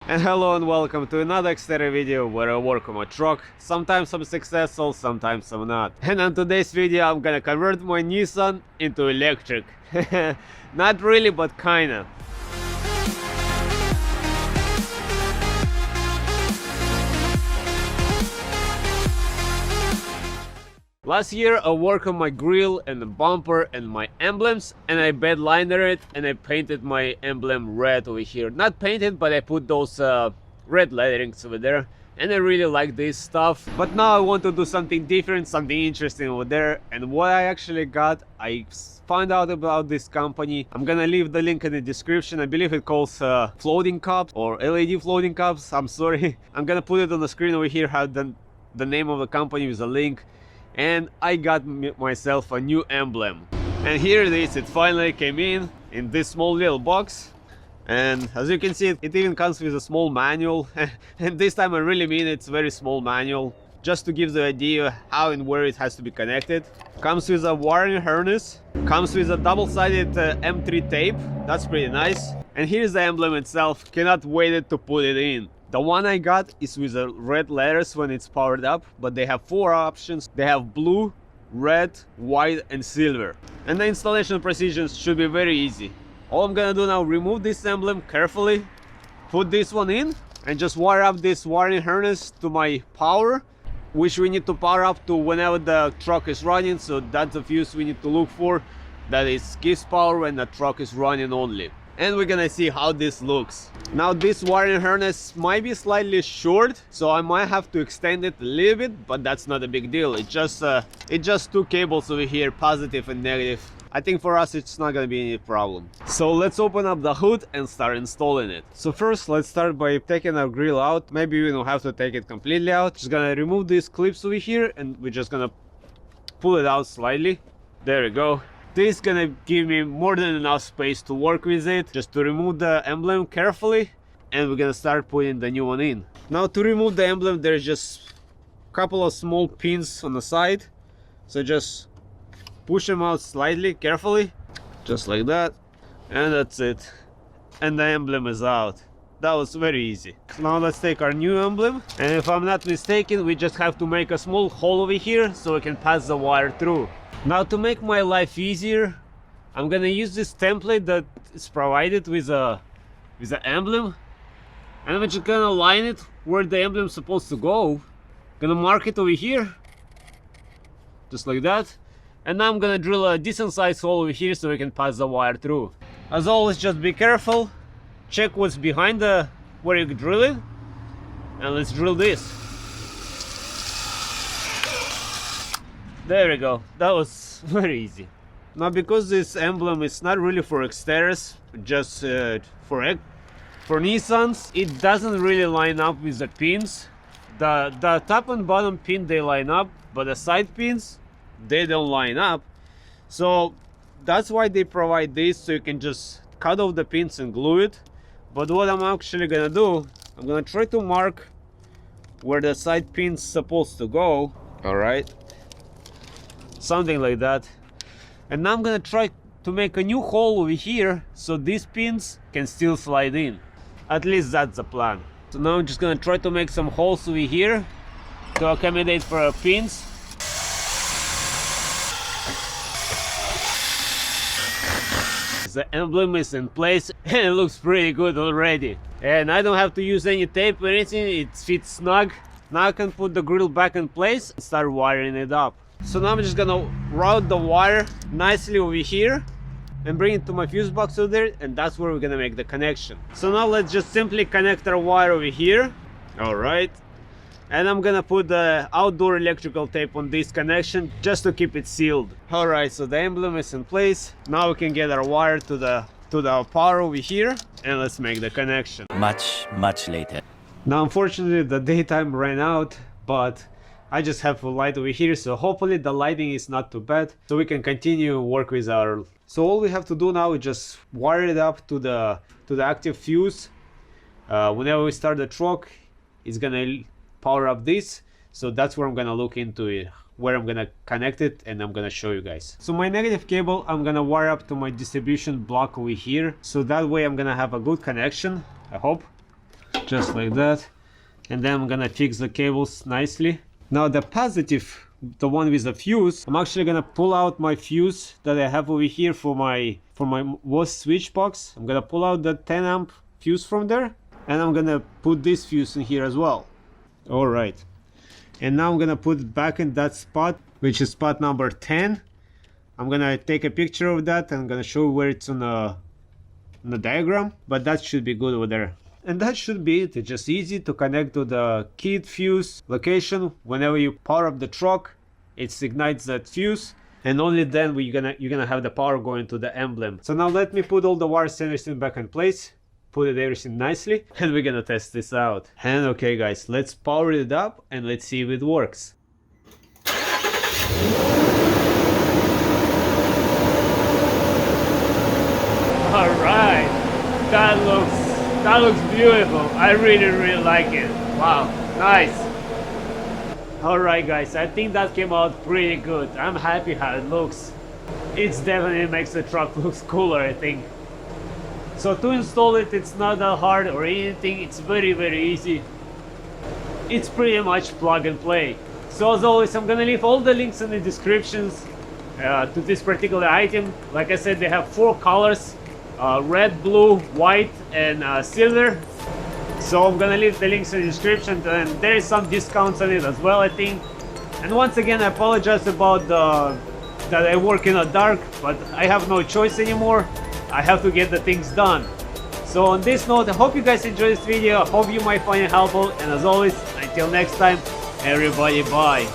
And hello and welcome to another Xterra video where I work on my truck. Sometimes I'm successful, sometimes I'm not. And on today's video I'm gonna convert my Nissan into electric. Not really, but kinda. Last year I worked on my grille and the bumper and my emblems, and I bed linered it and I painted my emblem red over here. Not painted, but I put those red letterings over there, and I really like this stuff. But now I want to do something different, something interesting over there. And what I actually got, I found out about this company. I'm gonna leave the link in the description. I believe it calls floating cups or LED floating cups. I'm sorry. I'm gonna put it on the screen over here, have the name of the company with a link. And I got myself a new emblem, and here it is. It finally came in this small little box, and as you can see, it even comes with a small manual. And this time I really mean it's a very small manual, just to give the idea how and where it has to be connected. Comes with a wiring harness, comes with a double-sided M3 tape. That's pretty nice. And here's the emblem itself. Cannot wait to put it in. The one I got is with the red letters when it's powered up, but they have 4 options. They have blue, red, white and silver. And the installation procedures should be very easy. All I'm gonna do now, remove this emblem carefully, put this one in, and just wire up this wiring harness to my power, which we need to power up to whenever the truck is running. So that's the fuse we need to look for, that it gives power when the truck is running only. And we're gonna see how this looks. Now this wiring harness might be slightly short, so I might have to extend it a little bit, but that's not a big deal. It's just 2 cables over here, positive and negative. I think for us it's not gonna be any problem. So let's open up the hood and start installing it. So first let's start by taking our grill out. Maybe we don't have to take it completely out. Just gonna remove these clips over here, and we're just gonna pull it out slightly. There we go. This is gonna give me more than enough space to work with it. Just to remove the emblem carefully, and we're gonna start putting the new one in. Now to remove the emblem, there's just a couple of small pins on the side, so just push them out slightly, carefully, just like that, and that's it. And the emblem is out. That was very easy. Now let's take our new emblem, and if I'm not mistaken, we just have to make a small hole over here so we can pass the wire through. Now to make my life easier, I'm gonna use this template that is provided with the emblem, and I'm just gonna line it where the emblem is supposed to go. Gonna mark it over here, just like that. And now I'm gonna drill a decent sized hole over here so we can pass the wire through. As always, just be careful, check what's behind where you drill it, and let's drill this. There we go. That was very easy. Now because this emblem is not really for Xterras, just for Nissans, it doesn't really line up with the pins. The top and bottom pin, they line up, but the side pins, they don't line up. So that's why they provide this, so you can just cut off the pins and glue it. But what I'm actually gonna do, I'm gonna try to mark where the side pin's supposed to go. All right, something like that. And now I'm gonna try to make a new hole over here so these pins can still slide in. At least that's the plan. So now I'm just gonna try to make some holes over here to accommodate for our pins. The emblem is in place and it looks pretty good already. And I don't have to use any tape or anything, it fits snug. Now I can put the grill back in place and start wiring it up. So now I'm just gonna route the wire nicely over here and bring it to my fuse box over there, and that's where we're gonna make the connection. So now let's just simply connect our wire over here. All right, and I'm gonna put the outdoor electrical tape on this connection just to keep it sealed. All right, so the emblem is in place. Now we can get our wire to the power over here, and let's make the connection. Much later. Now unfortunately the daytime ran out, but I just have a light over here, so hopefully the lighting is not too bad, so we can continue work with our. So all we have to do now is just wire it up to the active fuse. Whenever we start the truck, it's gonna power up this. So that's where I'm gonna look into it, where I'm gonna connect it, and I'm gonna show you guys. So my negative cable, I'm gonna wire up to my distribution block over here, so that way I'm gonna have a good connection, I hope. just like that. And then I'm gonna fix the cables nicely. Now the positive, the one with the fuse, I'm actually gonna pull out my fuse that I have over here for my WOS switch box. I'm gonna pull out the 10 amp fuse from there, and I'm gonna put this fuse in here as well. All right, and now I'm gonna put it back in that spot, which is spot number 10. I'm gonna take a picture of that and I'm gonna show where it's on the diagram, but that should be good over there. And that should be it. It's just easy to connect to the keyed fuse location. Whenever you power up the truck, it ignites that fuse, and only then you're gonna have the power going to the emblem. So now let me put all the wires and everything back in place, put it everything nicely, and we're gonna test this out. And okay guys, let's power it up and let's see if it works. Alright, that looks beautiful. I really like it. Wow, nice. Alright guys, I think that came out pretty good. I'm happy how it looks. It definitely makes the truck look cooler, I think. So to install it, it's not that hard or anything. It's very easy. It's pretty much plug and play. So as always, I'm gonna leave all the links in the descriptions to this particular item. Like I said, they have 4 colors. Red, blue, white, and silver. So I'm gonna leave the links in the description, and there is some discounts on it as well, I think. And once again, I apologize about that I work in the dark, but I have no choice anymore. I have to get the things done. So on this note, I hope you guys enjoyed this video. I hope you might find it helpful, and as always, until next time, everybody, bye.